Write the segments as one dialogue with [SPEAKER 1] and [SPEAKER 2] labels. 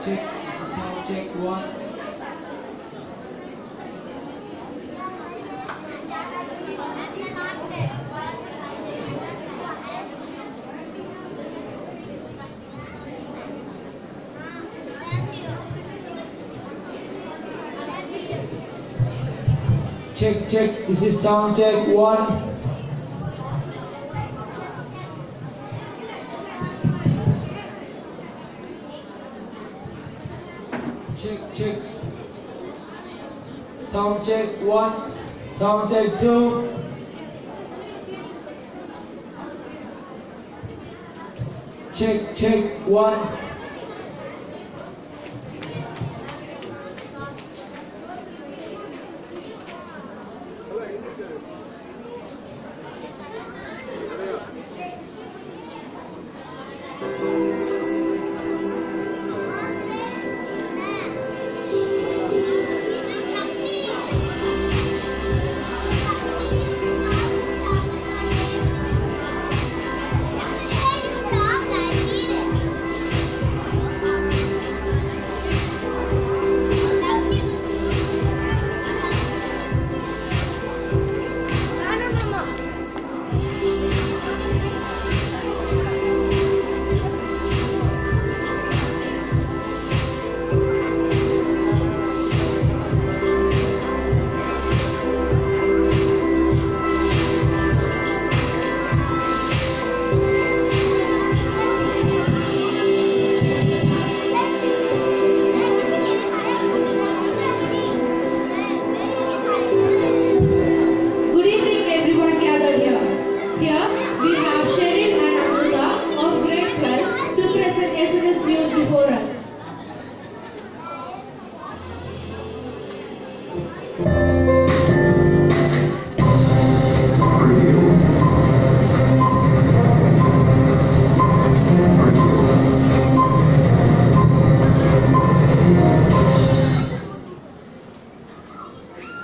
[SPEAKER 1] check. This is sound check one. Check, check. This is sound check one. Check, check. Sound check one. Sound check two. Check, check one.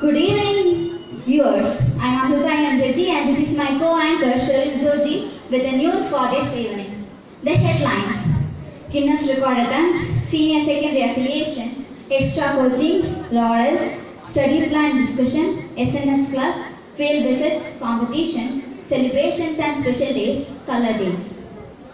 [SPEAKER 2] Good evening, viewers. I am Amruta and Reggie, and this is my co-anchor Sheryl Joji with the news for this evening. The headlines: Guinness Record Attempt, Senior Secondary Affiliation, Extra Coaching, Laurels, Study Plan Discussion, SNS Clubs, Field Visits, Competitions, Celebrations and Special Days, Color Days.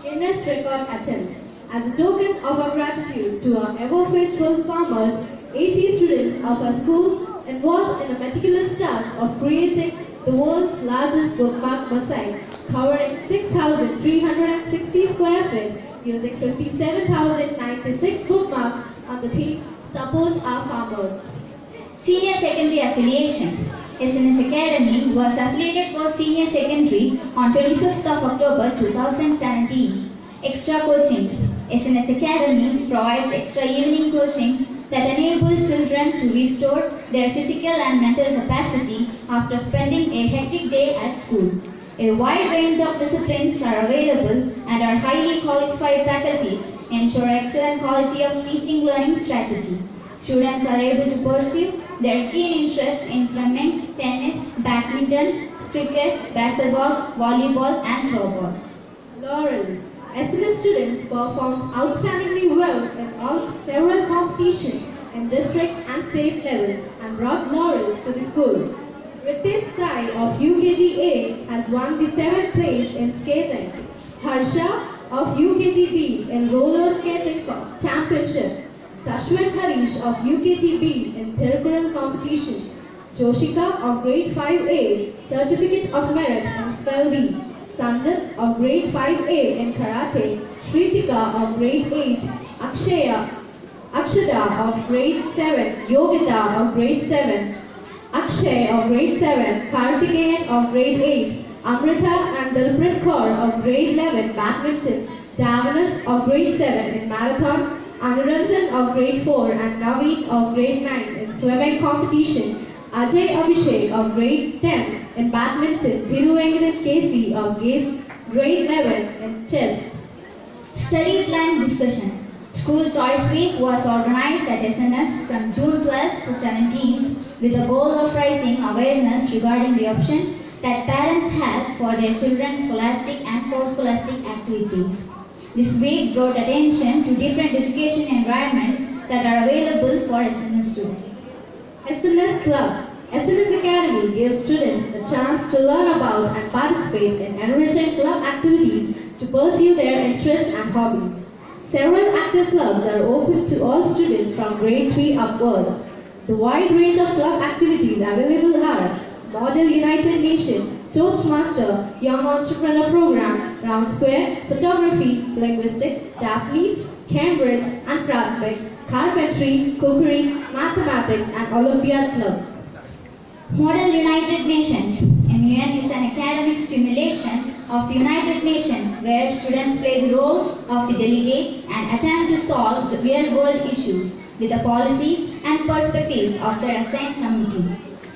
[SPEAKER 3] Guinness Record Attempt. As a token of our gratitude to our ever-faithful farmers, 80 students of our school involved in a meticulous task of creating the world's largest bookmark mosaic covering 6,360 square feet using 57,096 bookmarks on the theme Support Our Farmers.
[SPEAKER 2] Senior Secondary Affiliation. SNS Academy was affiliated for Senior Secondary on 25th of October 2017. Extra Coaching. SNS Academy provides extra evening coaching that enable children to restore their physical and mental capacity after spending a hectic day at school. A wide range of disciplines are available and our highly qualified faculties ensure excellent quality of teaching learning strategy. Students are able to pursue their keen interest in swimming, tennis, badminton, cricket, basketball, volleyball and throwball.
[SPEAKER 3] Laurels. SNS students performed outstandingly well in several competitions in district and state level and brought laurels to the school. Ritesh Sai of UKG-A has won the 7th place in skating. Harsha of UKG-B in roller skating championship. Tashwin Harish of UKG-B in Thirukural competition. Joshika of grade 5A, certificate of merit in spell bee. Sanjit of grade 5A in karate, Shritika of grade 8, Akshada of grade 7, Yogita of grade 7, Akshay of grade 7, Kartikeyan of grade 8, Amrita and Dilprit Kaur of grade 11 badminton, Davanas of grade 7 in marathon, Anurandan of grade 4 and Naveen of grade 9 in swimming competition, Ajay Abhishek of grade 10 in badminton, Thiruvengadan Casey of grade 11 in chess.
[SPEAKER 2] Study Plan Discussion. School Choice Week was organized at SNS from June 12th to 17th with the goal of raising awareness regarding the options that parents have for their children's scholastic and post-scholastic activities. This week brought attention to different education environments that are available for SNS students.
[SPEAKER 3] SNS Club. SNS Academy gives students a chance to learn about and participate in enriching club activities to pursue their interests and hobbies. Several active clubs are open to all students from grade 3 upwards. The wide range of club activities available are Model United Nation, Toastmaster, Young Entrepreneur Program, Round Square, Photography, Linguistic, Japanese, Cambridge and Pragmatic, Carpentry, Cookery, Mathematics and Olympiad clubs.
[SPEAKER 2] Model United Nations. MUN is an academic stimulation of the United Nations where students play the role of the delegates and attempt to solve the real-world issues with the policies and perspectives of their assigned community.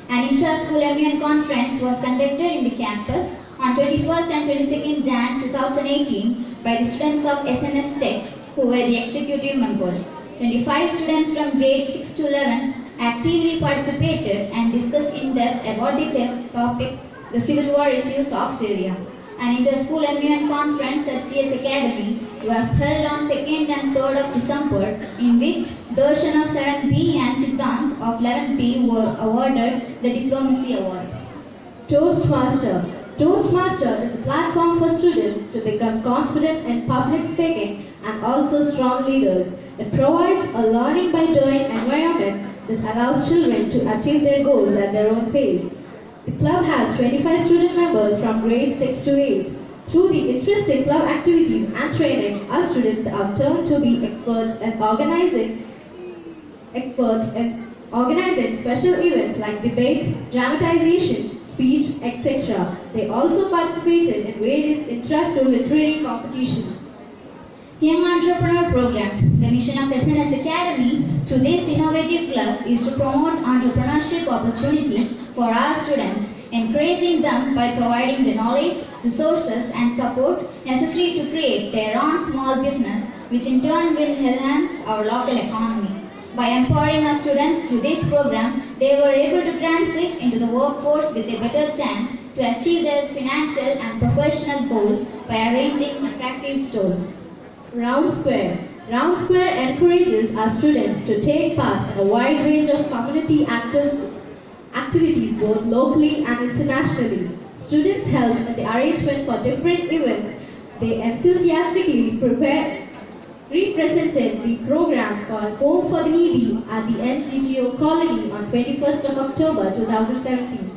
[SPEAKER 2] An intra-school MUN conference was conducted in the campus on 21st and 22nd Jan 2018 by the students of SNS Tech who were the executive members. 25 students from grade 6 to 11th actively participated and discussed in depth about the topic, the civil war issues of Syria. An inter-school MUN conference at CS Academy was held on 2nd and 3rd of December in which Darshan of 7B and Siddhant of 11B were awarded the Diplomacy Award.
[SPEAKER 3] Toastmaster. Toastmaster is a platform for students to become confident in public speaking and also strong leaders. It provides a learning by doing environment that allows children to achieve their goals at their own pace. The club has 25 student members from grades 6 to 8. Through the interesting club activities and training, our students are turned to be experts in organizing special events like debates, dramatization, speech, etc. They also participated in various intra-school literary competitions.
[SPEAKER 2] Young Entrepreneur Program. The mission of SNS Academy through this innovative club is to promote entrepreneurship opportunities for our students, encouraging them by providing the knowledge, resources and support necessary to create their own small business, which in turn will enhance our local economy. By empowering our students through this program, they were able to transit into the workforce with a better chance to achieve their financial and professional goals by arranging attractive stalls.
[SPEAKER 3] Round Square. Round Square encourages our students to take part in a wide range of community activities both locally and internationally. Students helped in the arrangement for different events. They enthusiastically represented the program for Home for the Needy at the NGTO Colony on 21st of October 2017.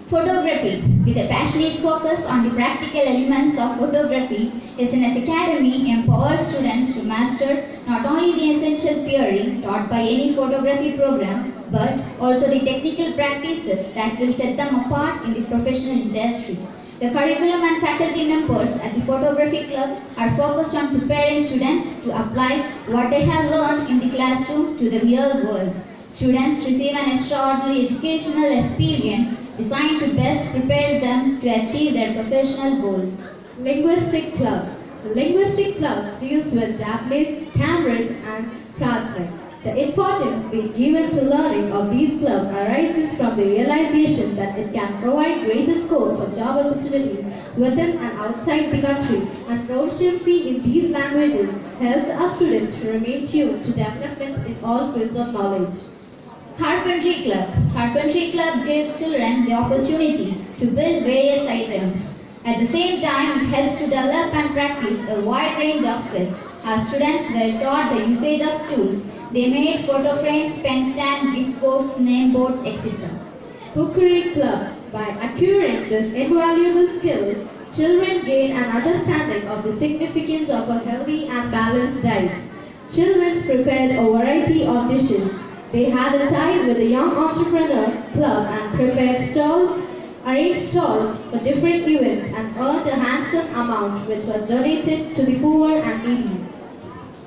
[SPEAKER 2] Photography. With a passionate focus on the practical elements of photography, SNS Academy empowers students to master not only the essential theory taught by any photography program, but also the technical practices that will set them apart in the professional industry. The curriculum and faculty members at the Photography Club are focused on preparing students to apply what they have learned in the classroom to the real world. Students receive an extraordinary educational experience designed to best prepare them to achieve their professional goals.
[SPEAKER 3] Linguistic clubs. The linguistic clubs deals with Japanese, Cambridge and Pragmatic. The importance being given to learning of these clubs arises from the realization that it can provide greater scope for job opportunities within and outside the country, and proficiency in these languages helps our students to remain tuned to development in all fields of knowledge.
[SPEAKER 2] Carpentry Club. Carpentry Club gives children the opportunity to build various items. At the same time, it helps to develop and practice a wide range of skills. Our students were taught the usage of tools. They made photo frames, pen stand, gift boards, name boards, etc.
[SPEAKER 3] Cookery Club. By acquiring these invaluable skills, children gain an understanding of the significance of a healthy and balanced diet. Children prepared a variety of dishes. They had a tie with the Young Entrepreneur Club and prepared stalls, arranged stalls for different events and earned a handsome amount which was donated to the poor and needy.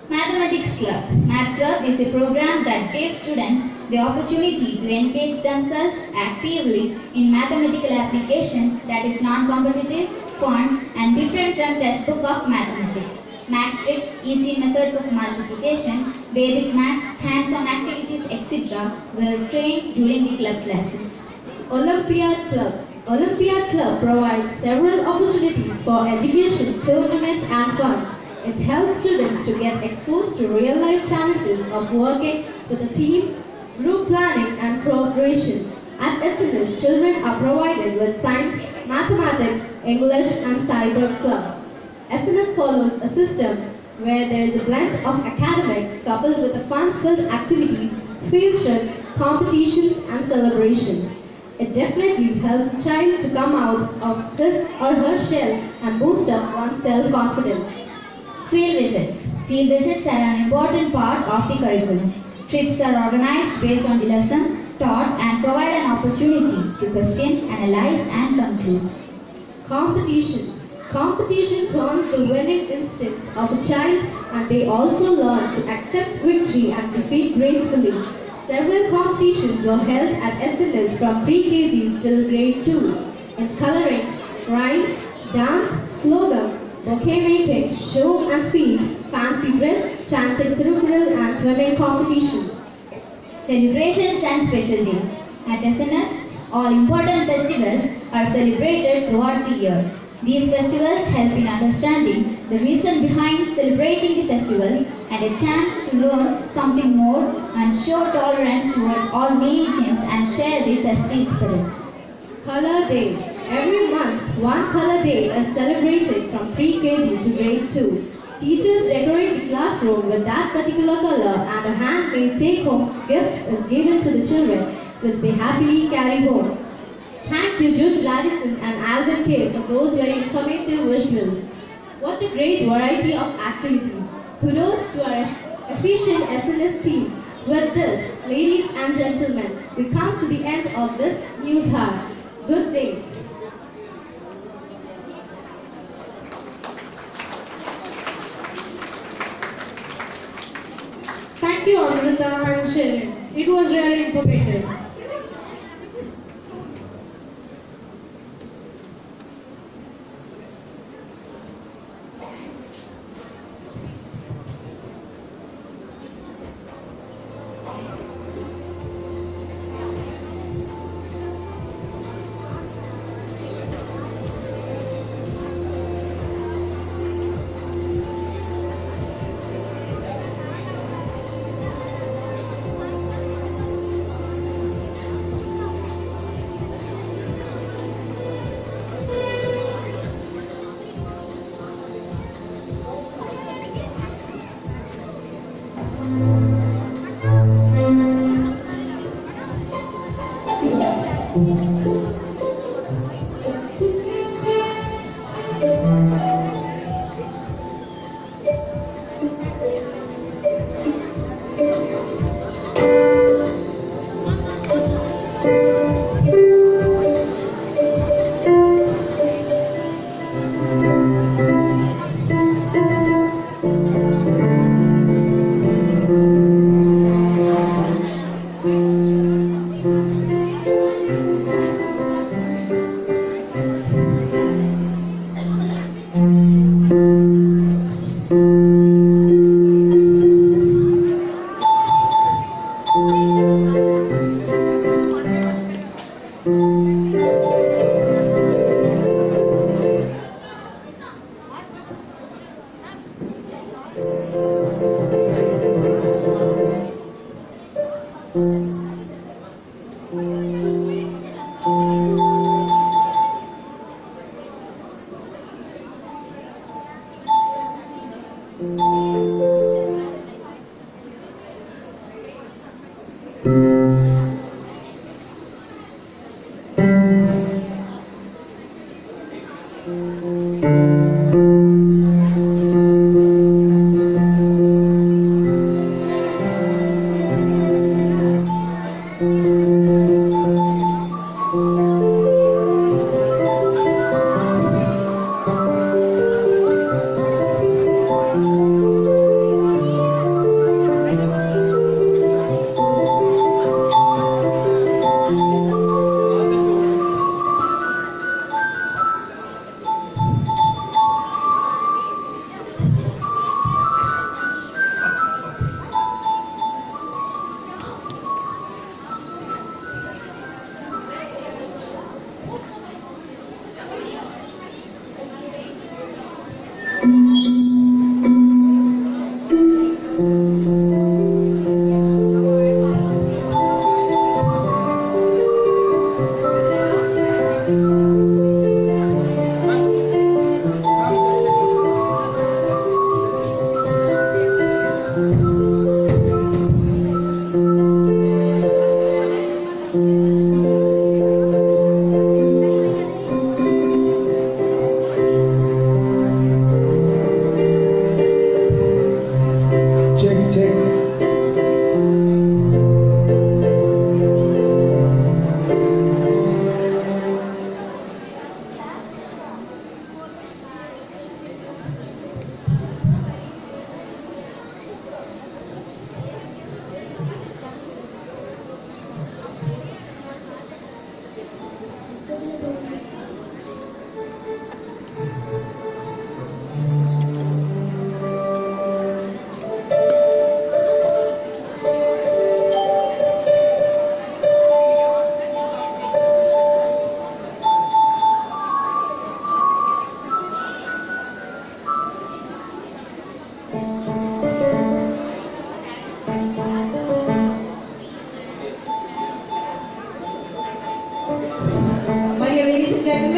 [SPEAKER 2] Mathematics Club. Math Club is a program that gives students the opportunity to engage themselves actively in mathematical applications that is non-competitive, fun and different from textbook of mathematics. Math tricks, easy methods of multiplication, Vedic maths, hands-on activities, etc. were trained during the club classes.
[SPEAKER 3] Olympiad Club. Olympiad Club provides several opportunities for education, tournament and fun. It helps students to get exposed to real-life challenges of working with a team, group planning and cooperation. At SNS, children are provided with science, mathematics, English and cyber clubs. SNS follows a system where there is a blend of academics coupled with the fun-filled activities, field trips, competitions and celebrations. It definitely helps a child to come out of his or her shell and boost up one's self-confidence.
[SPEAKER 2] Field visits. Field visits are an important part of the curriculum. Trips are organized based on the lesson taught and provide an opportunity to question, analyze and conclude.
[SPEAKER 3] Competitions. Competitions harness the winning instincts of a child and they also learn to accept victory and defeat gracefully. Several competitions were held at SNS from pre-KG till grade 2 in coloring, rhymes, dance, slogan, bouquet making, show and speed, fancy dress, chanting Tirupuril and swimming competition.
[SPEAKER 2] Celebrations and special days. At SNS, all important festivals are celebrated throughout the year. These festivals help in understanding the reason behind celebrating the festivals and a chance to learn something more and show tolerance towards all religions and share the festive spirit.
[SPEAKER 3] Color Day. Every month, one color day is celebrated from pre-KG to grade 2. Teachers decorate the classroom with that particular color and a handmade take-home gift is given to the children, which they happily carry home. Thank you Jude Gladison and Alvin K for those very informative visuals. What a great variety of activities. Kudos to our efficient SNS team. With this, ladies and gentlemen, we come to the end of this news hour. Good day.
[SPEAKER 4] Thank you, Amrita and Sharon. It was really informative.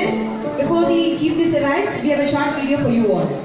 [SPEAKER 5] gentlemen, before the chief guest arrives, we have a short video for you all.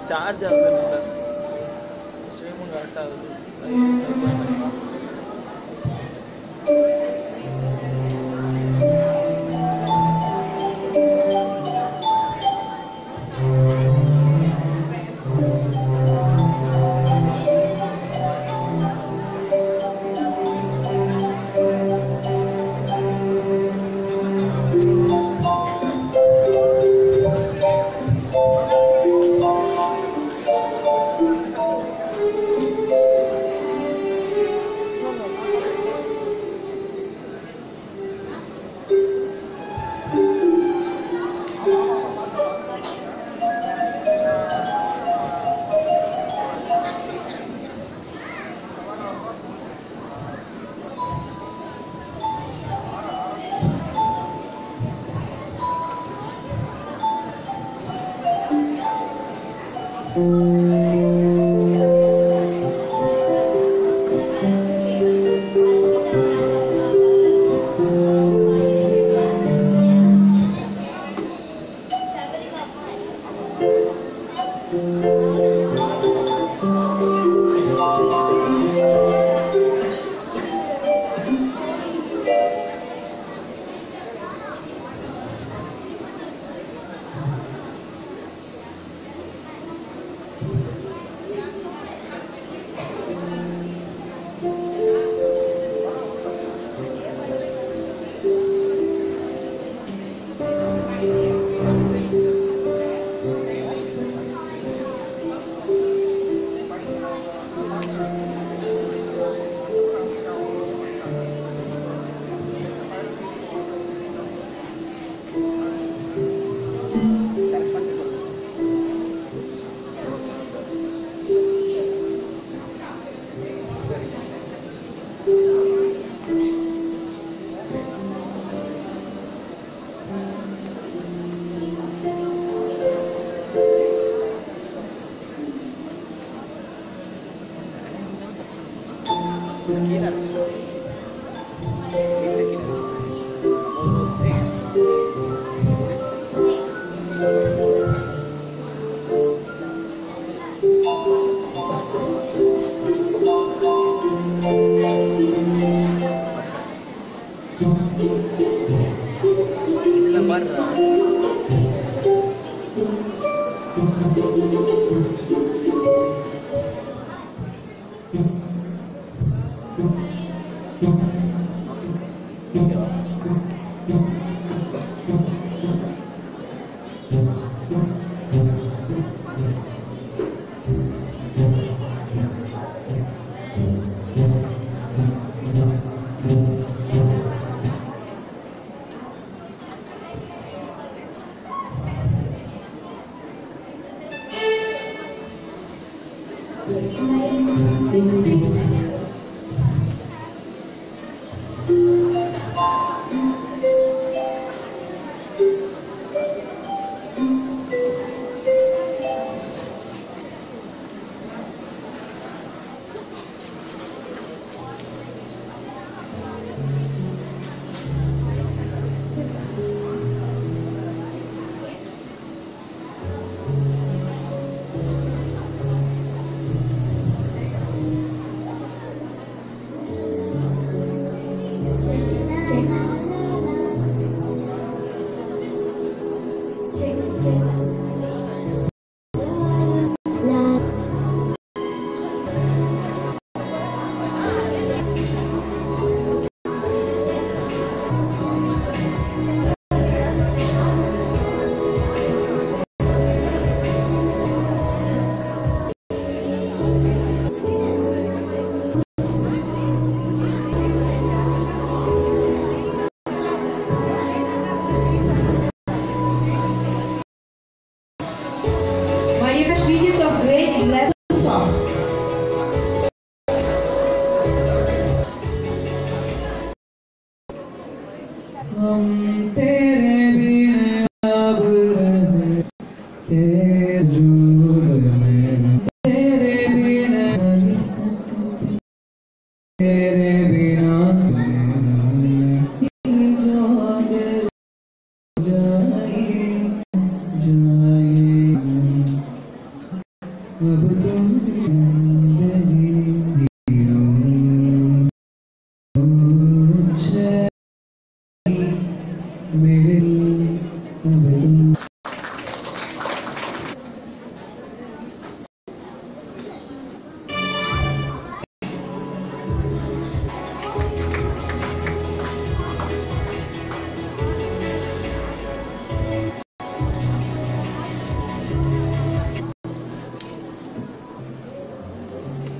[SPEAKER 6] Charge आगुदुंटा stream correct आगुदु பாடுறா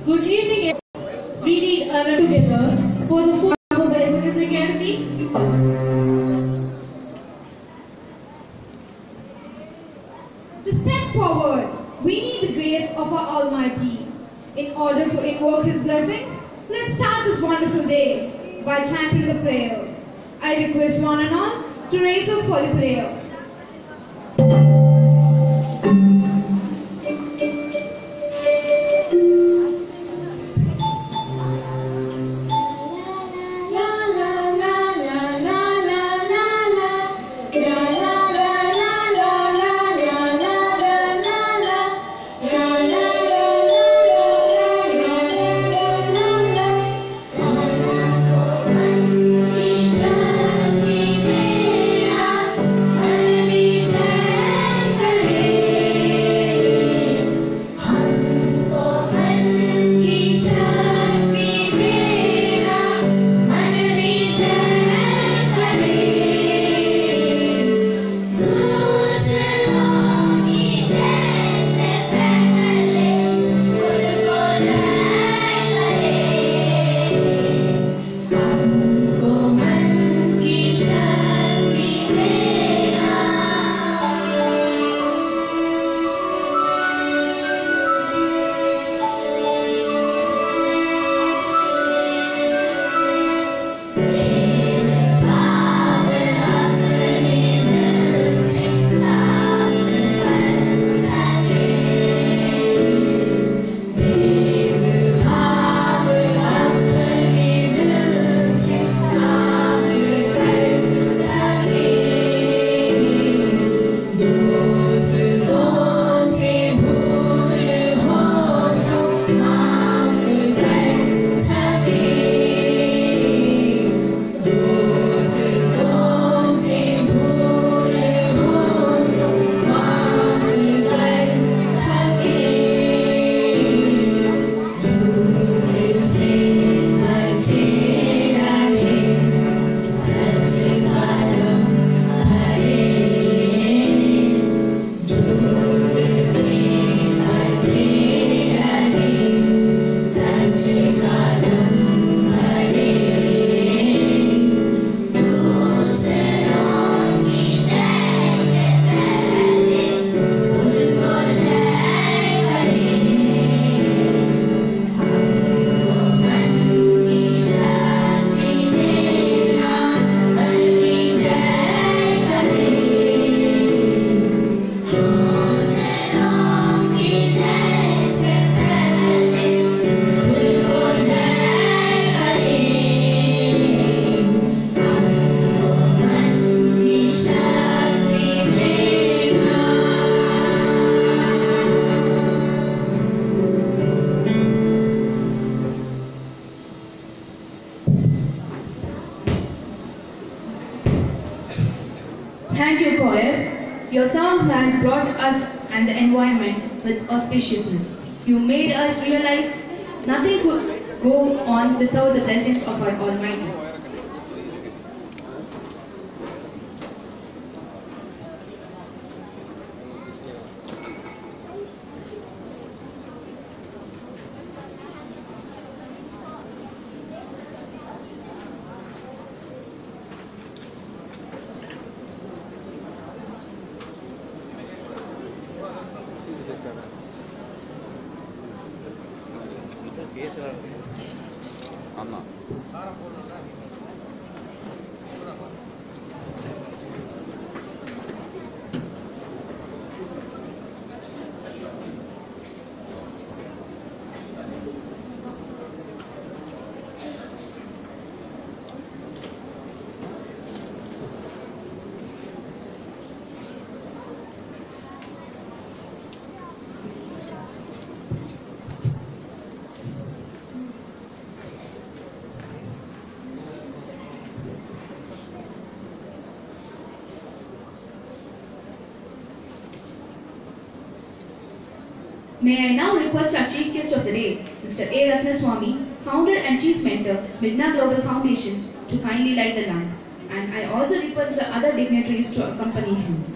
[SPEAKER 4] Good evening, we read together for the fourth half of SNS Academy.
[SPEAKER 5] To step forward, we need the grace of our Almighty. In order to invoke His blessings, let's start this wonderful day by chanting the prayer. I request one and all to raise up for the prayer.
[SPEAKER 7] Shanti Mera
[SPEAKER 4] Thank you, choir. Your song has brought us and the environment with auspiciousness. You made us realize nothing could go on without the blessings of our Almighty. May I now request our Chief Guest of the day, Mr. A. Ratnaswamy, Founder and Chief Mentor, Midna Global Foundation, to kindly light the lamp. And I also request the other dignitaries to accompany him.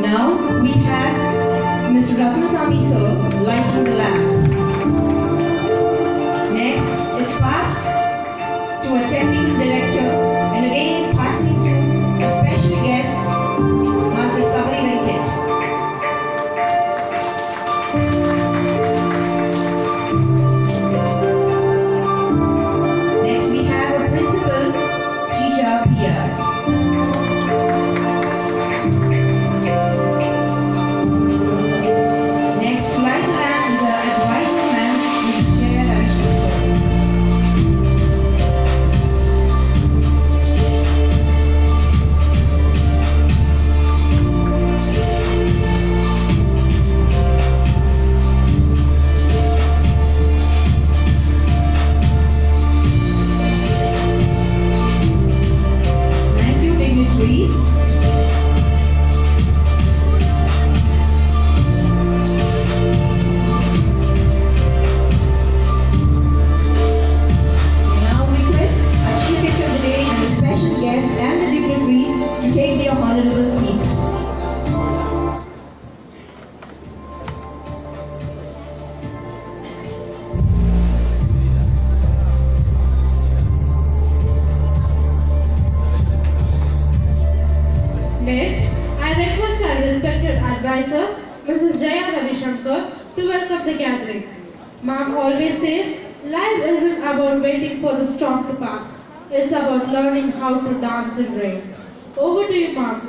[SPEAKER 7] Now we have Mr. Ratnaswamy sir lighting the lamp. Next, it's passed to a technical director and again passing to a special guest, Master Sabri Venkat. Next we have a principal, Shija Pia. Next to light the lamp is our advisor man, Mrs. Jaya Ravishankar. Thank you, dignitaries. And the dignitaries to take their honorable seats.
[SPEAKER 4] Next, I request our respected advisor, Mrs. Jaya Ravishankar, to welcome the gathering. Ma'am always says, life isn't about waiting for the storm to pass. It's about learning how to dance in rain. Over to you, ma'am.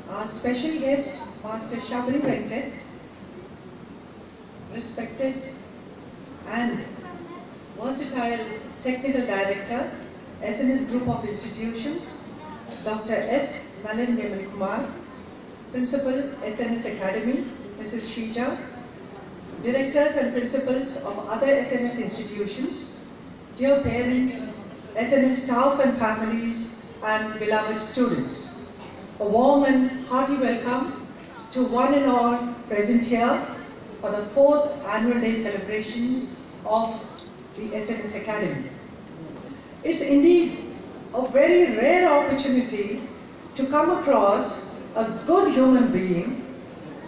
[SPEAKER 8] Our special guest, Master Sabri Venkat, respected and versatile Technical Director, SNS Group of Institutions, Dr. S. Malin Nemal Kumar, Principal, SNS Academy, Mrs. Shija, Directors and Principals of other SNS institutions, dear parents, SNS staff and families, and beloved students. A warm and hearty welcome to one and all present here for the 4th annual day celebrations of the SNS Academy. It's indeed a very rare opportunity to come across a good human being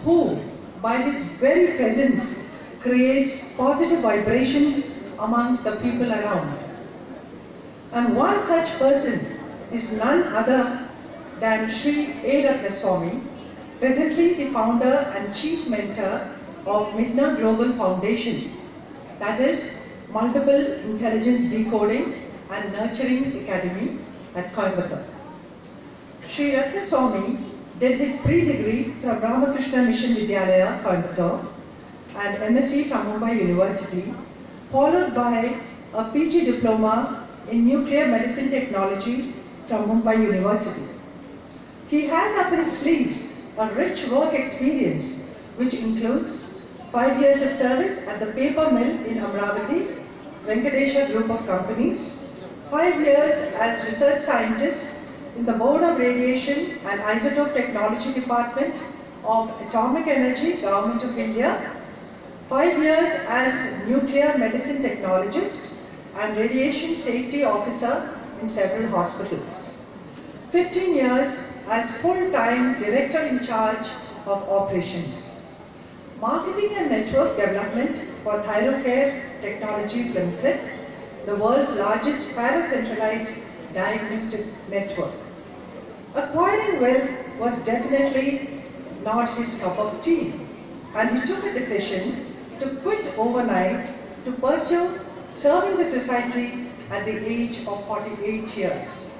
[SPEAKER 8] who, by his very presence, creates positive vibrations among the people around. And one such person is none other than Sri A. Swami, presently the founder and chief mentor of Midna Global Foundation, that is Multiple Intelligence Decoding and Nurturing Academy at Coimbatore. Sri Swami did his pre-degree from Ramakrishna Mission Vidyalaya, Coimbatore, and MSc from Mumbai University, followed by a PG diploma in Nuclear Medicine Technology from Mumbai University. He has up his sleeves a rich work experience which includes 5 years of service at the paper mill in Amravati, Venkatesha Group of Companies, 5 years as research scientist in the Board of Radiation and Isotope Technology Department of Atomic Energy, Government of India, 5 years as Nuclear Medicine Technologist and Radiation Safety Officer in several hospitals, 15 years as full-time Director in charge of Operations, Marketing and Network Development for Thyrocare Technologies Limited, the world's largest para-centralized diagnostic network. Acquiring wealth was definitely not his cup of tea, and he took a decision to quit overnight to pursue serving the society at the age of 48 years.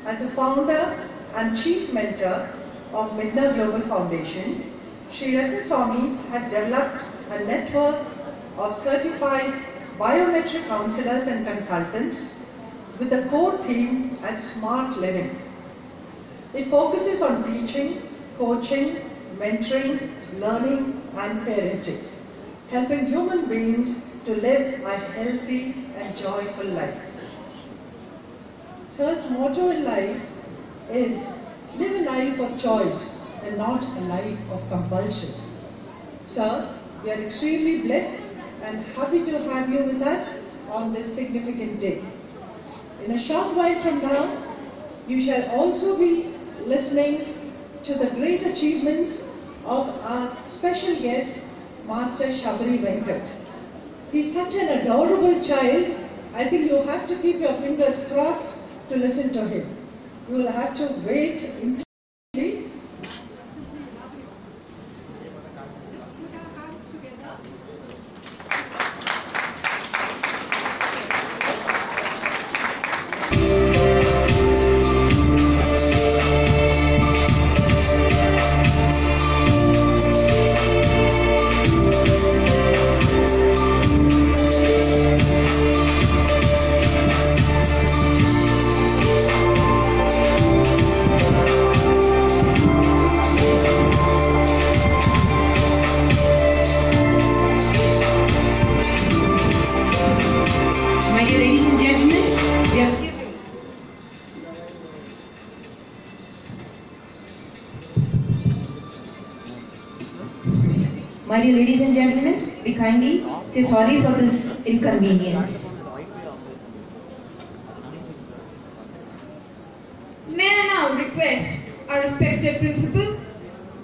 [SPEAKER 8] As a founder and chief mentor of Midna Global Foundation, Sri Swami has developed a network of certified biometric counselors and consultants with the core theme as Smart Living. It focuses on teaching, coaching, mentoring, learning and parenting, helping human beings to live a healthy and joyful life. Sir's motto in life is live a life of choice and not a life of compulsion. Sir, we are extremely blessed and happy to have you with us on this significant day. In a short while from now, you shall also be listening to the great achievements of our special guest, Master Shabari Venkat. He's such an adorable child. I think you have to keep your fingers crossed to listen to him. You will have to wait impatiently.
[SPEAKER 7] My dear ladies and gentlemen, we kindly say sorry for this inconvenience.
[SPEAKER 5] May I now request our respected principal,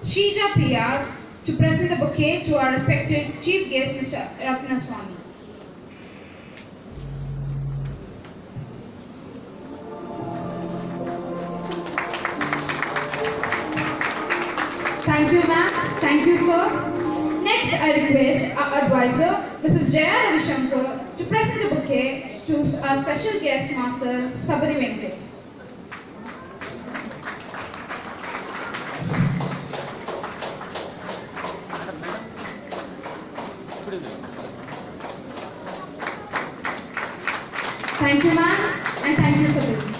[SPEAKER 5] Shrija PR, to present the bouquet to our respected chief guest, Mr. Ratna Swami. Thank you, ma'am. Thank you, sir. Next, I request our advisor, Mrs. Jaya Ravishankar, to present the bouquet to our special guest, Master Sabari Venkat. Thank you, ma'am, and thank you, Sabari.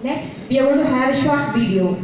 [SPEAKER 7] Next, we are going to have a short video.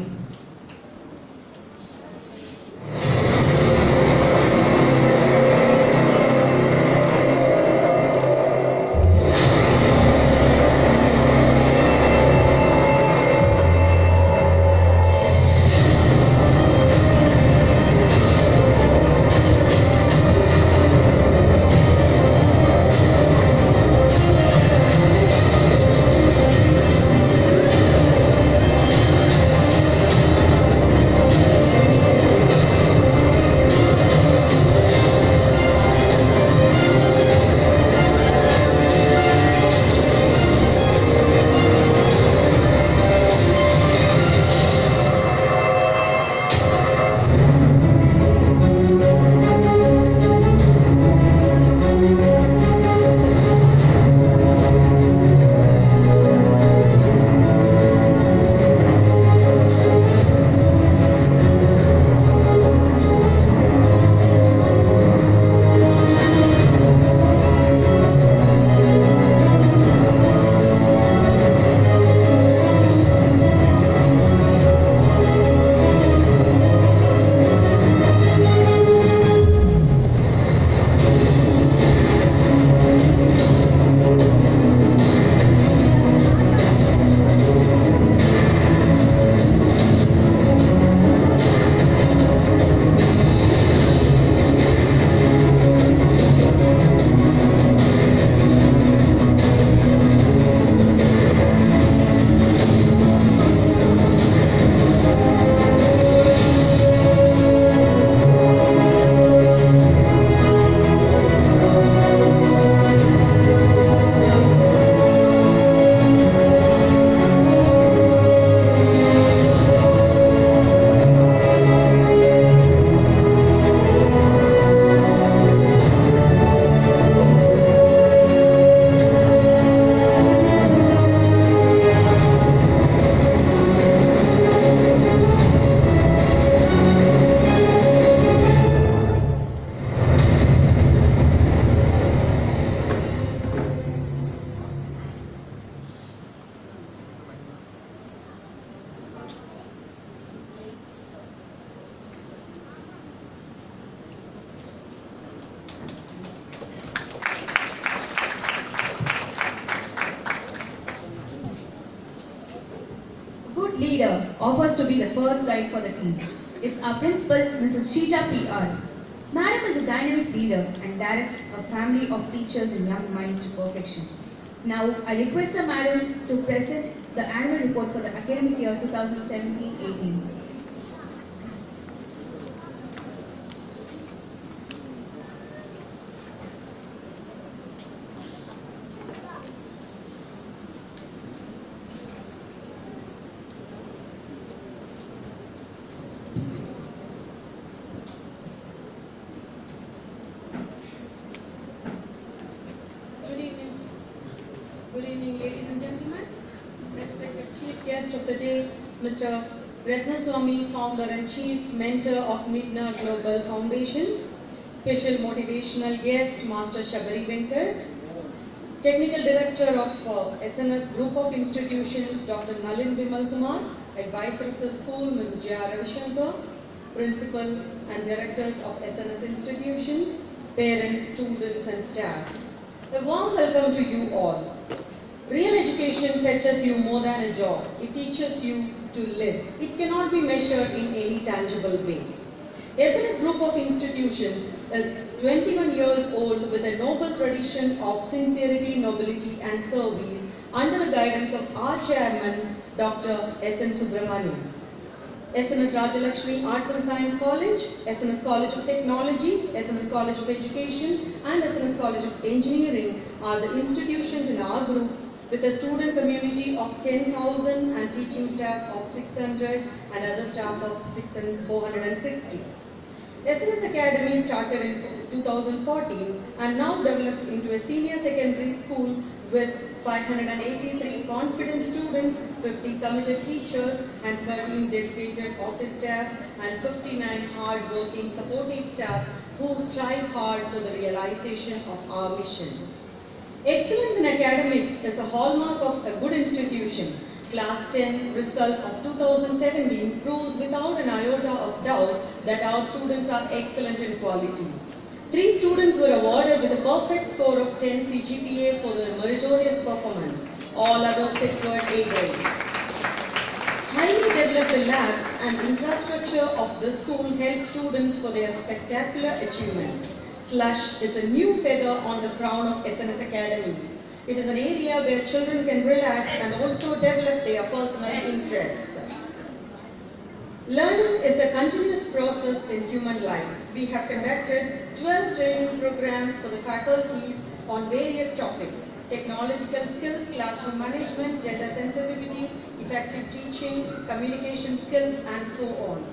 [SPEAKER 9] leader offers to be the first guide for the team. It's our principal, Mrs. Sheeta P.R. Madam is a dynamic leader and directs a family of teachers and young minds to perfection. Now, I request our Madam to present the annual report for the academic year 2017-18.
[SPEAKER 10] Good evening, ladies and gentlemen. Respected Chief Guest of the Day, Mr. Ratnaswamy, Founder and Chief Mentor of Midna Global Foundations. Special Motivational Guest, Master Shabari Venkat. Technical Director of SNS Group of Institutions, Dr. Nalin Bimal Kumar. Advisor of the school, Ms. J. Ravishankar. Principal and Directors of SNS institutions, parents, students and staff. A warm welcome to you all. Real education fetches you more than a job. It teaches you to live. It cannot be measured in any tangible way. SNS Group of Institutions is 21 years old with a noble tradition of sincerity, nobility and service under the guidance of our chairman, Dr. S.N. Subramanian. SNS Rajalakshmi Arts and Science College, SNS College of Technology, SNS College of Education and SNS College of Engineering are the institutions in our group with a student community of 10,000 and teaching staff of 600 and other staff of 460. SNS Academy started in 2014 and now developed into a senior secondary school with 583 confident students, 50 committed teachers and 13 dedicated office staff and 59 hard-working supportive staff who strive hard for the realization of our mission. Excellence in academics is a hallmark of a good institution. Class 10 result of 2017 proves without an iota of doubt that our students are excellent in quality. 3 students were awarded with a perfect score of 10 CGPA for their meritorious performance. All others secured A grade. Highly developed labs and infrastructure of the school help students for their spectacular achievements. Slush is a new feather on the crown of SNS Academy. It is an area where children can relax and also develop their personal interests. Learning is a continuous process in human life. We have conducted 12 training programs for the faculties on various topics: technological skills, classroom management, gender sensitivity, effective teaching, communication skills, and so on.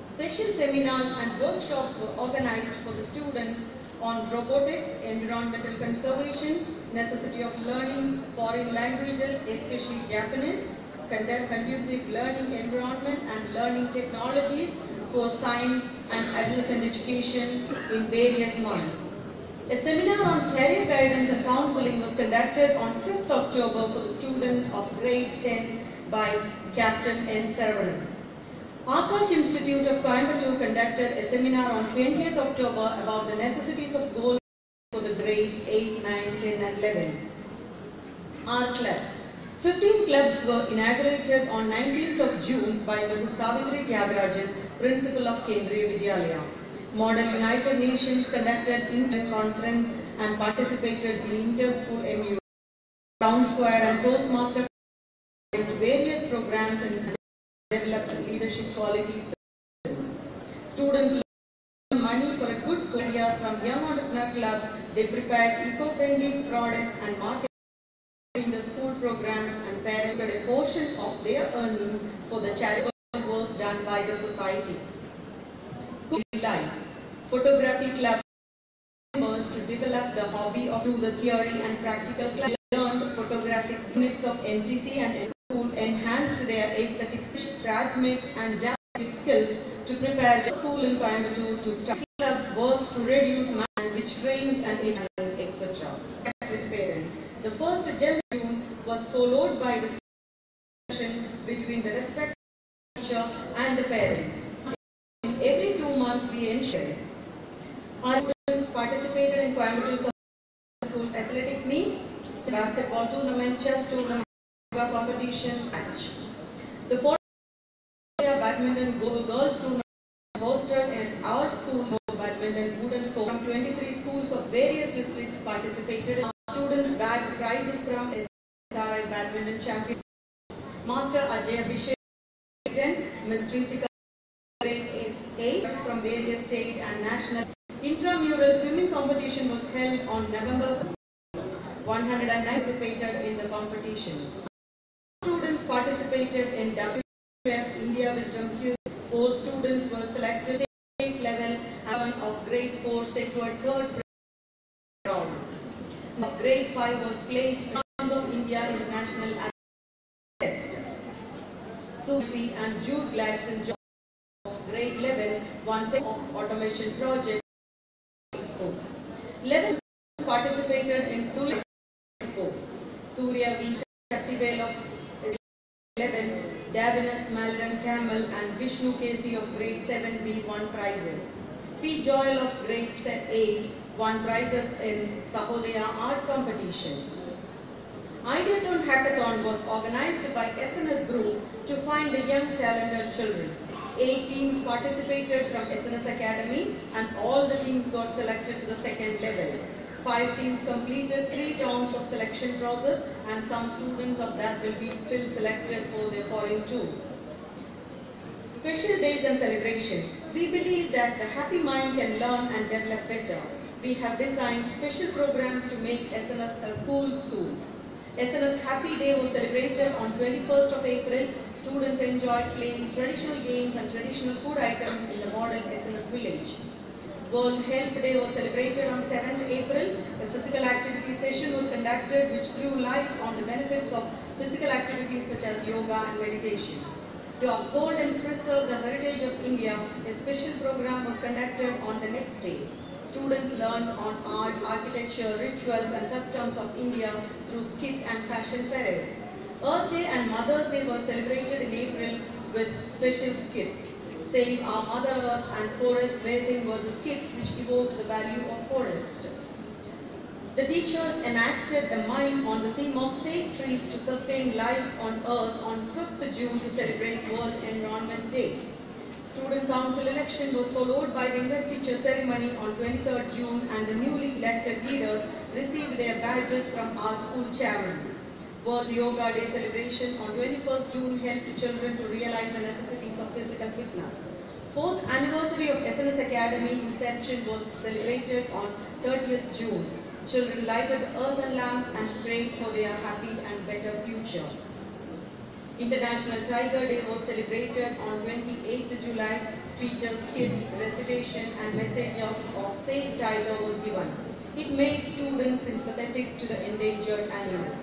[SPEAKER 10] Special seminars and workshops were organized for the students on robotics, environmental conservation, necessity of learning foreign languages, especially Japanese, conducive learning environment and learning technologies for science and adolescent education in various months. A seminar on career guidance and counseling was conducted on 5th October for the students of grade 10 by Captain N. Saravanan. Akash Institute of Coimbatore conducted a seminar on 20th October about the necessities of goals for the grades 8, 9, 10 and 11. Our clubs. 15 clubs were inaugurated on 19th of June by Mrs. Savitri Tyagarajan, Principal of Kendriya Vidyalaya. Model United Nations conducted inter-conference and participated in inter-school MU. Town Square and Toastmaster various programs and developed leadership qualities for students. Students learned money for a good careers from Young Entrepreneur Club. They prepared eco-friendly products and marketed in the school programs and parented a portion of their earnings for the charitable work done by the society. Life. Photography club members to develop the hobby of through the theory and practical class. Learned photographic units of NCC and school enhanced their aesthetic, rhythmic and jazz skills to prepare the school in Coimbatore to start. Club works to reduce man which trains and etc. with parents. The first agenda was followed by the discussion between the respective teacher and the parents. Every 2 months we ensure our students participated in Coimbatore School athletic meet, basketball tournament, chess tournament, competitions match. The 4th badminton girls tournament hosted in our school badminton wooden court. 23 schools of various districts participated. Students bagged prizes from SRI badminton champion. Master Ajay Abhishek, Ms. Ritika is 8 from various state and national. Intramural swimming competition was held on November 109 participated in the competitions. Students participated in WF India Wisdom Quiz. 4 students were selected state level and of grade 4 secured 3rd round. Grade 5 was placed in India International Test. Supi and Jude Gladson grade 11 won automation project. 11 participated in Tulip Expo. Surya V. Shaktivel of 11, Davinus Malden Camel and Vishnu Casey of grade 7B won prizes. P. Joel of grade 8 won prizes in Sahodaya art competition. Ideathon Hackathon was organized by SNS Group to find the young talented children. 8 teams participated from SNS Academy and all the teams got selected to the 2nd level. 5 teams completed 3 rounds of selection process and some students of that will be still selected for their foreign tour. Special days and celebrations. We believe that the happy mind can learn and develop better. We have designed special programs to make SNS a cool school. SNS Happy Day was celebrated on 21st of April. Students enjoyed playing traditional games and traditional food items in the model SNS village. World Health Day was celebrated on 7th April. A physical activity session was conducted which threw light on the benefits of physical activities such as yoga and meditation. To uphold and preserve the heritage of India, a special program was conducted on the next day. Students learned on art, architecture, rituals and customs of India through skit and fashion parade. Earth Day and Mother's Day were celebrated in April with special skits. Save Our Mother Earth and Forest Bathing were the skits which evoke the value of forest. The teachers enacted a mime on the theme of Save Trees to Sustain Lives on Earth on 5th June to celebrate World Environment Day. Student Council election was followed by the investiture ceremony on 23rd June and the newly elected leaders received their badges from our school chairman. World Yoga Day celebration on 21st June helped children to realize the necessities of physical fitness. 4th anniversary of SNS Academy inception was celebrated on 30th June. Children lighted earthen lamps and prayed for their happy and better future. International Tiger Day was celebrated on 28th July. Speeches, skit, recitation and message of Save Tiger was given. It made students sympathetic to the endangered animal.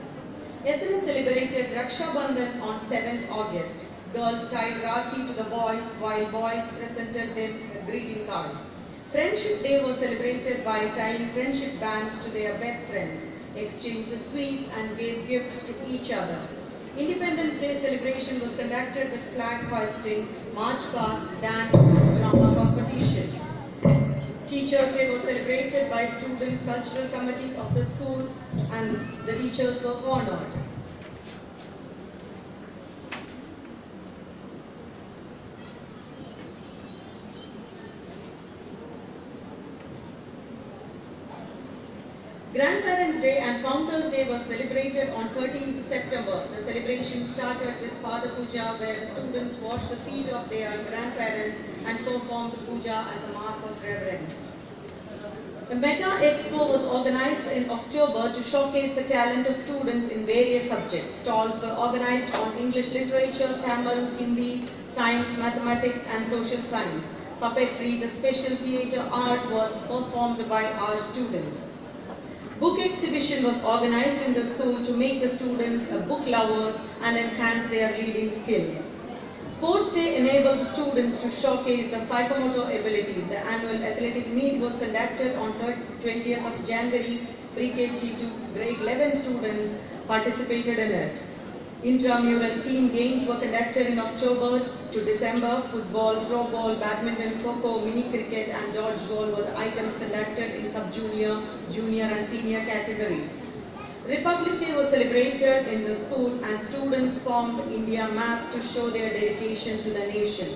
[SPEAKER 10] SNS celebrated Raksha Bandhan on 7th August. Girls tied Rakhi to the boys while boys presented them a greeting card. Friendship Day was celebrated by tying friendship bands to their best friend, exchanged sweets and gave gifts to each other. Independence Day celebration was conducted with flag hoisting, march past, dance, drama competition. Teachers Day was celebrated by students' cultural committee of the school and the teachers were honored. Grandparents' Day and Founders' Day was celebrated on 13th September. The celebration started with Pada Puja where the students washed the feet of their grandparents and performed puja as a mark of reverence. A Mega Expo was organized in October to showcase the talent of students in various subjects. Stalls were organized on English literature, Tamil, Hindi, science, mathematics and social science. Puppetry, the special theatre art was performed by our students. Book exhibition was organized in the school to make the students book lovers and enhance their reading skills. Sports Day enabled the students to showcase the psychomotor abilities. The annual athletic meet was conducted on 20th of January. Pre-KG to grade 11 students participated in it. Intramural team games were conducted in October to December. Football, throwball, badminton, kho-kho, mini cricket and dodgeball were the items conducted in sub-junior, junior and senior categories. Republic Day was celebrated in the school and students formed India map to show their dedication to the nation.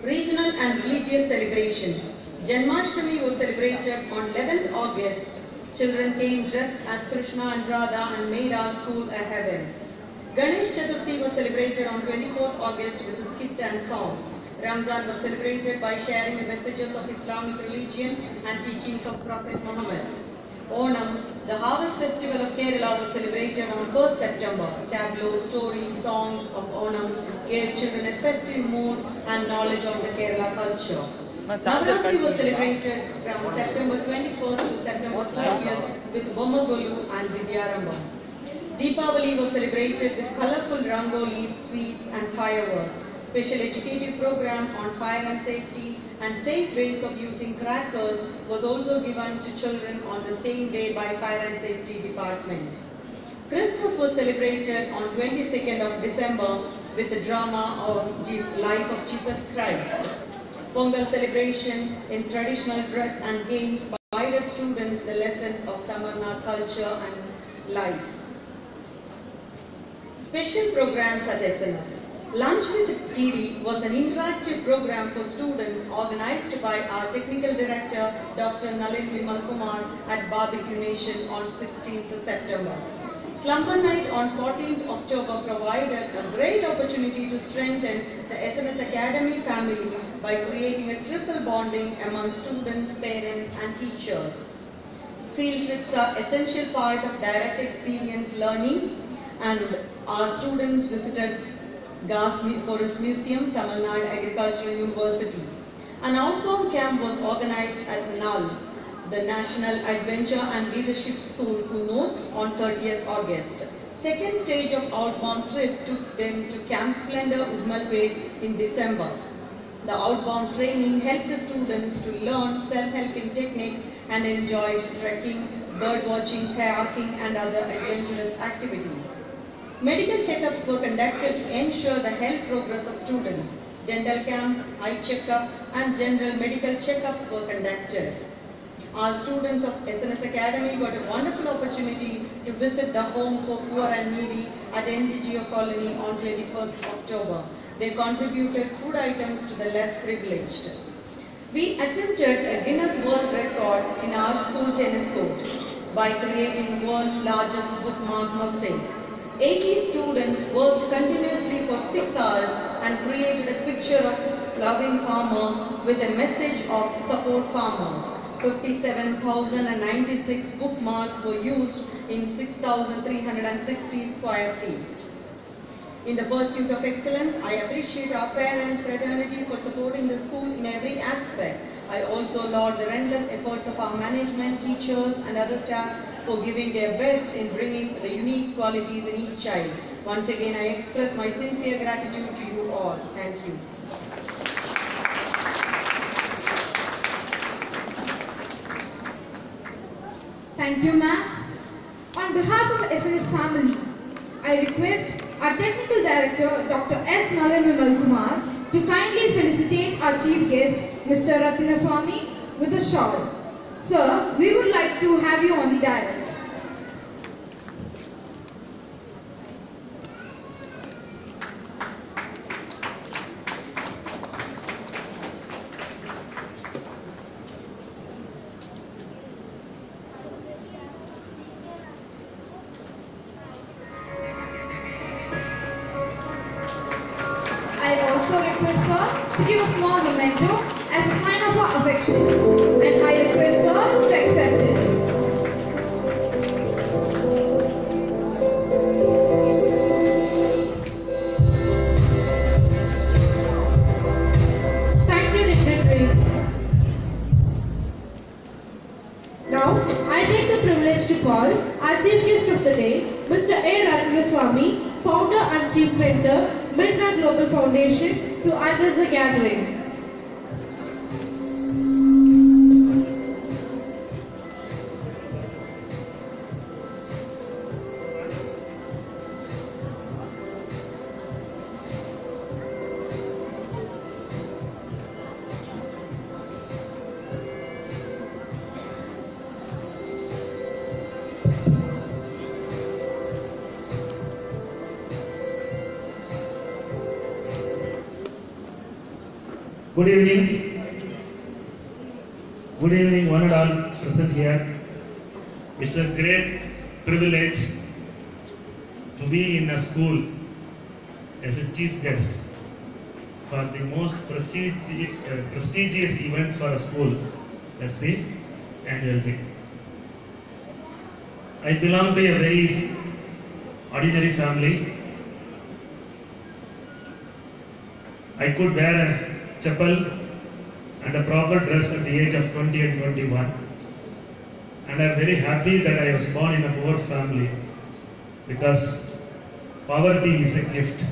[SPEAKER 10] Regional and religious celebrations. Janmashtami was celebrated on 11th August. Children came dressed as Krishna and Radha and made our school a heaven. Ganesh Chaturthi was celebrated on 24th August with a skit and songs. Ramzan was celebrated by sharing the messages of Islamic religion and teachings of Prophet Muhammad. Onam, the harvest festival of Kerala, was celebrated on 1st September. Tableaux, stories, songs of Onam gave children a festive mood and knowledge on the Kerala culture. Navaratri was celebrated from September 21st to September 30th with Bommagolu and Vidyarambam. Deepavali was celebrated with colorful rangolis, sweets and fireworks. Special educative program on fire and safety and safe ways of using crackers was also given to children on the same day by Fire and Safety Department. Christmas was celebrated on 22nd of December with the drama of Life of Jesus Christ. Pongal celebration in traditional dress and games provided students the lessons of Tamil Nadu culture and life. Special programs at SNS. Lunch with TV was an interactive program for students organized by our technical director Dr. Nalin Vimal Kumar at Barbecue Nation on 16th September. Slumber Night on 14th October provided a great opportunity to strengthen the SNS Academy family by creating a triple bonding among students, parents and teachers. Field trips are essential part of direct experience learning, and our students visited Gas Forest Museum, Tamil Nadu Agricultural University. An outbound camp was organized at NALS, the National Adventure and Leadership School, Kunur, on 30th August. Second stage of outbound trip took them to Camp Splendor, Udmalpet in December. The outbound training helped the students to learn self-helping techniques and enjoyed trekking, bird watching, kayaking and other adventurous activities. Medical checkups were conducted to ensure the health progress of students. Dental camp, eye checkup and general medical checkups were conducted. Our students of SNS Academy got a wonderful opportunity to visit the home for poor and needy at NGGO Colony on 21st October. They contributed food items to the less privileged. We attempted a Guinness World Record in our school tennis court by creating world's largest bookmark mosaic. 80 students worked continuously for 6 hours and created a picture of loving farmer with a message of support farmers. 57,096 bookmarks were used in 6,360 square feet. In the pursuit of excellence, I appreciate our parents' fraternity for supporting the school in every aspect. I also laud the relentless efforts of our management, teachers and other staff for giving their best in bringing the unique qualities in each child. Once again, I express my sincere gratitude to you all. Thank you.
[SPEAKER 5] Thank you, ma'am. On behalf of SNS family, I request our Technical Director, Dr. S. Nalin Vimal Kumar, to kindly felicitate our Chief Guest, Mr. Ratnaswamy, with a shawl. Sir, we would like to have you on the dais. I also request sir to give a small memento as a sign of our affection, and I request sir to accept it.
[SPEAKER 4] Thank you, dignitaries. Now, I take the privilege to call our Chief Guest of the day, Mr. A. Ratnaswamy, Founder and Chief Mentor, Midna Global Foundation, to address the gathering.
[SPEAKER 11] Good evening. Good evening, one and all present here. It's a great privilege to be in a school as a chief guest for the most prestigious event for a school. That's the annual day. I belong to a very ordinary family. I could wear a chapel and a proper dress at the age of 20 and 21. And I am very happy that I was born in a poor family, because poverty is a gift.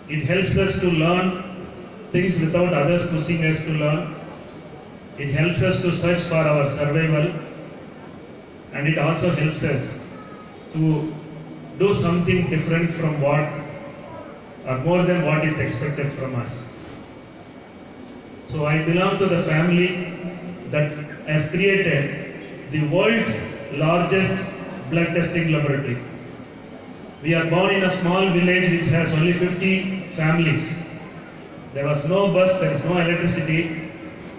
[SPEAKER 11] It helps us to learn things without others pushing us to learn. It helps us to search for our survival, and it also helps us to do something different from what, or more than what is expected from us. So I belong to the family that has created the world's largest blood testing laboratory. We are born in a small village which has only 50 families. There was no bus, there is no electricity,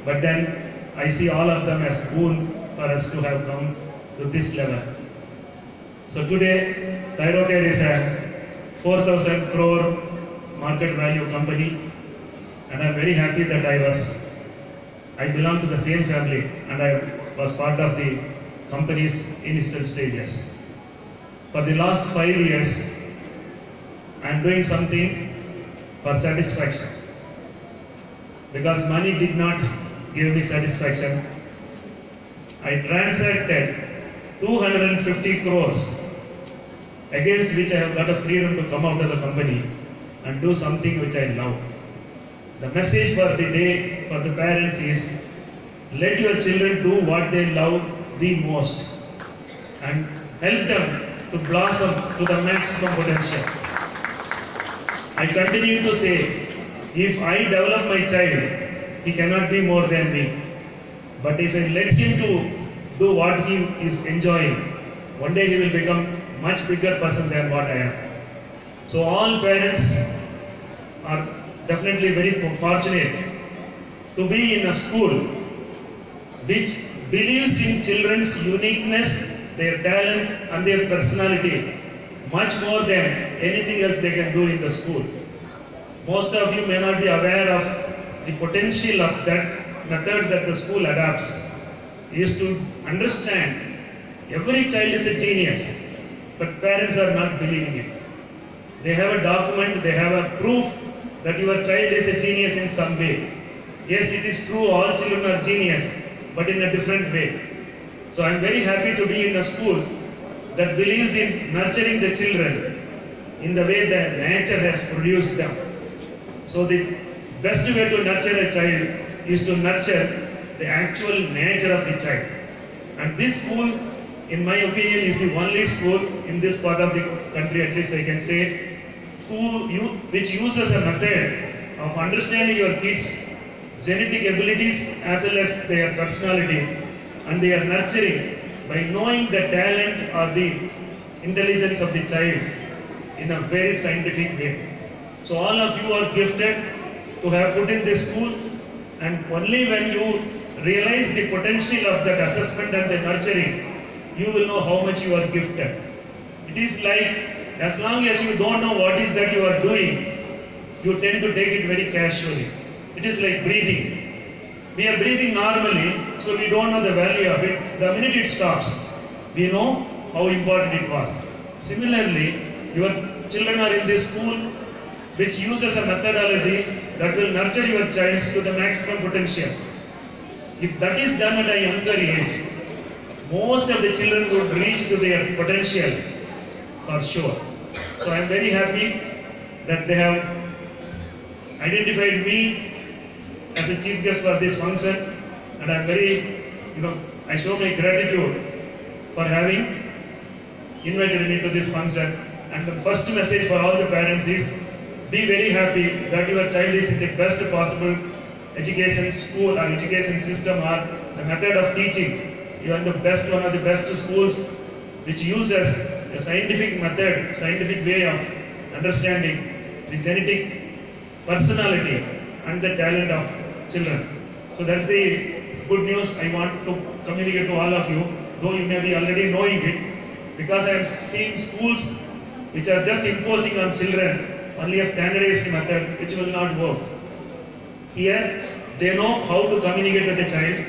[SPEAKER 11] but then I see all of them as boon for us to have come to this level. So today, Thyrocare is a 4,000 crore market value company, and I am very happy that I belong to the same family, and I was part of the company's initial stages. For the last 5 years, I am doing something for satisfaction, because money did not give me satisfaction. I transacted 250 crores, against which I have got a freedom to come out of the company and do something which I love. The message for the day for the parents is, let your children do what they love the most and help them to blossom to the maximum potential. I continue to say, if I develop my child, he cannot be more than me. But if I let him to do what he is enjoying, one day he will become much bigger person than what I am. So all parents are definitely very fortunate to be in a school which believes in children's uniqueness, their talent and their personality much more than anything else they can do in the school. Most of you may not be aware of the potential of that method that the school adopts, is to understand every child is a genius, but parents are not believing it. They have a document, they have a proof that your child is a genius in some way. Yes, it is true, all children are genius, but in a different way. So I am very happy to be in a school that believes in nurturing the children in the way that nature has produced them. So the best way to nurture a child is to nurture the actual nature of the child. And this school, in my opinion, is the only school in this part of the country, at least I can say, which uses a method of understanding your kids' genetic abilities as well as their personality, and they are nurturing by knowing the talent or the intelligence of the child in a very scientific way. So all of you are gifted to have put in this school, and only when you realize the potential of that assessment and the nurturing, you will know how much you are gifted. It is like, as long as you don't know what is that you are doing, you tend to take it very casually. It is like breathing. We are breathing normally, so we don't know the value of it. The minute it stops, we know how important it was. Similarly, your children are in this school which uses a methodology that will nurture your child to the maximum potential. If that is done at a younger age, most of the children would reach to their potential for sure. So I am very happy that they have identified me as a chief guest for this function, and I am very, I show my gratitude for having invited me to this function. And the first message for all the parents is, be very happy that your child is in the best possible education school or education system or the method of teaching. You are the best, one of the best schools which uses a scientific method, scientific way of understanding the genetic personality and the talent of children. So that's the good news I want to communicate to all of you, though you may be already knowing it, because I have seen schools which are just imposing on children only a standardized method which will not work. Here, they know how to communicate with the child,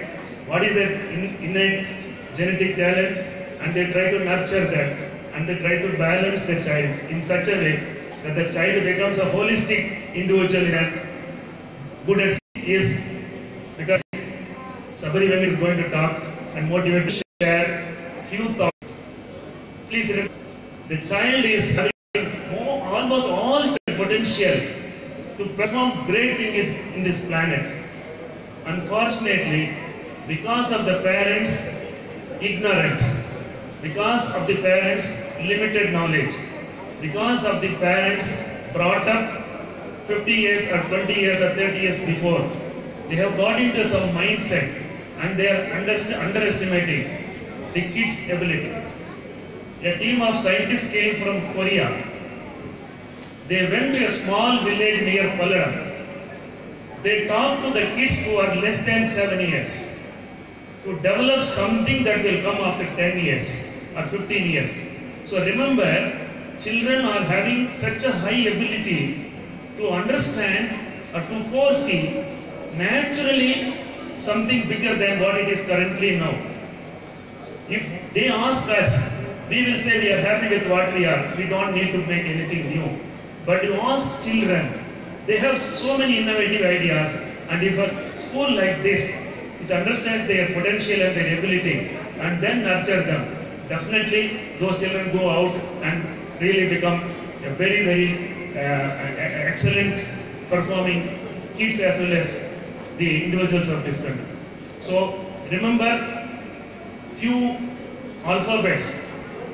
[SPEAKER 11] what is their innate genetic talent, and they try to nurture that, and they try to balance the child in such a way that the child becomes a holistic individual in a good at is because Sabari when is going to talk and motivate to share few thoughts. Please remember, the child is having almost all potential to perform great things in this planet. Unfortunately, because of the parents' ignorance, because of the parents' limited knowledge, because of the parents brought up 50 years or 20 years or 30 years before, they have got into some mindset and they are underestimating the kids' ability. A team of scientists came from Korea. They went to a small village near Pallada. They talked to the kids who are less than 7 years to develop something that will come after 10 years or 15 years. So remember, children are having such a high ability to understand or to foresee naturally something bigger than what it is currently now. If they ask us, we will say we are happy with what we are. We don't need to make anything new. But you ask children, they have so many innovative ideas, and if a school like this, which understands their potential and their ability, and then nurture them, definitely those children go out and really become a very, very excellent performing kids as well as the individuals of this country. So remember few alphabets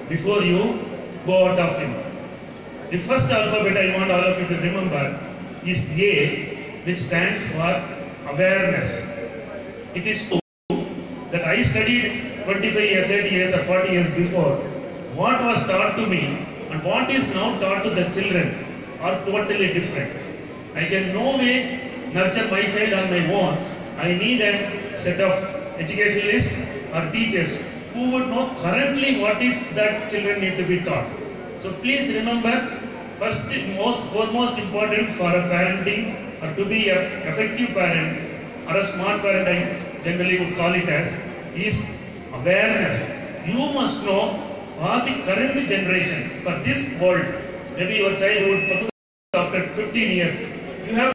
[SPEAKER 11] before you go out of it. The first alphabet I want all of you to remember is A, which stands for awareness. It is true that I studied 25 years, 30 years or 40 years before. What was taught to me and what is now taught to the children are totally different. I can no way nurture my child on my own. I need a set of educationalists or teachers who would know currently what is that children need to be taught. So please remember, first foremost important for a parenting or to be an effective parent or a smart parent, I generally would call it as, is awareness. You must know what the current generation for this world, maybe your child would after 15 years, you have